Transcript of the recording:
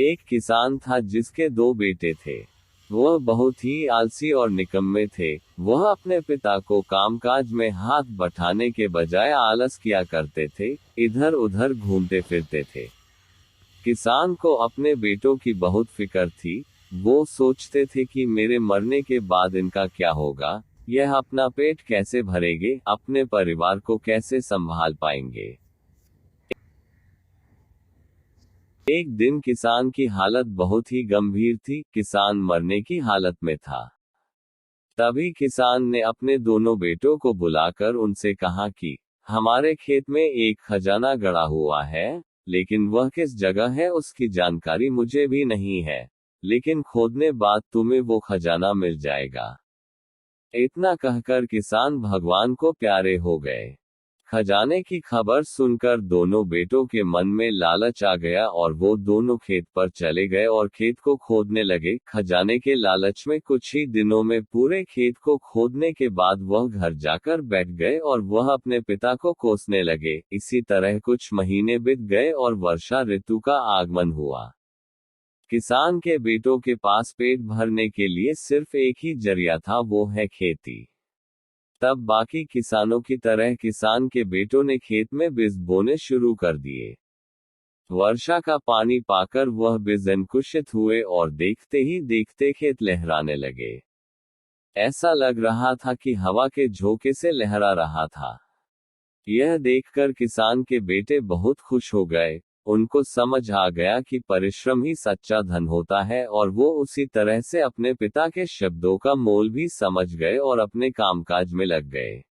एक किसान था जिसके दो बेटे थे। वह बहुत ही आलसी और निकम्मे थे। वह अपने पिता को कामकाज में हाथ बटाने के बजाय आलस किया करते थे, इधर उधर घूमते फिरते थे। किसान को अपने बेटों की बहुत फिक्र थी। वो सोचते थे कि मेरे मरने के बाद इनका क्या होगा, यह अपना पेट कैसे भरेंगे, अपने परिवार को कैसे संभाल पाएंगे। एक दिन किसान की हालत बहुत ही गंभीर थी। किसान मरने की हालत में था। तभी किसान ने अपने दोनों बेटों को बुलाकर उनसे कहा कि हमारे खेत में एक खजाना गड़ा हुआ है, लेकिन वह किस जगह है उसकी जानकारी मुझे भी नहीं है, लेकिन खोदने बाद तुम्हें वो खजाना मिल जाएगा। इतना कहकर किसान भगवान को प्यारे हो गए। खजाने की खबर सुनकर दोनों बेटों के मन में लालच आ गया और वो दोनों खेत पर चले गए और खेत को खोदने लगे। खजाने के लालच में कुछ ही दिनों में पूरे खेत को खोदने के बाद वह घर जाकर बैठ गए और वह अपने पिता को कोसने लगे। इसी तरह कुछ महीने बीत गए और वर्षा ऋतु का आगमन हुआ। किसान के बेटों के पास पेट भरने के लिए सिर्फ एक ही जरिया था, वो है खेती। तब बाकी किसानों की तरह किसान के बेटों ने खेत में बीज बोने शुरू कर दिए। वर्षा का पानी पाकर वह बीज अंकुरित हुए और देखते ही देखते खेत लहराने लगे। ऐसा लग रहा था कि हवा के झोंके से लहरा रहा था। यह देखकर किसान के बेटे बहुत खुश हो गए। उनको समझ आ गया कि परिश्रम ही सच्चा धन होता है और वो उसी तरह से अपने पिता के शब्दों का मोल भी समझ गए और अपने कामकाज में लग गए।